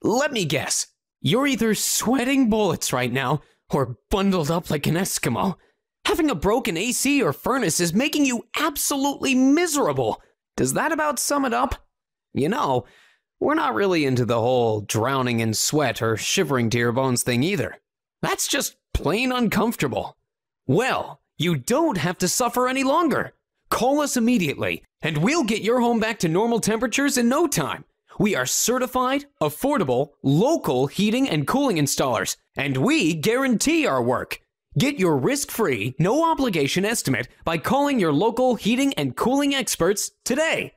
Let me guess. You're either sweating bullets right now or bundled up like an Eskimo. Having a broken AC or furnace is making you absolutely miserable. Does that about sum it up? You know, we're not really into the whole drowning in sweat or shivering to your bones thing either. That's just plain uncomfortable. Well, you don't have to suffer any longer. Call us immediately, and we'll get your home back to normal temperatures in no time. We are certified, affordable, local heating and cooling installers, and we guarantee our work. Get your risk-free, no-obligation estimate by calling your local heating and cooling experts today.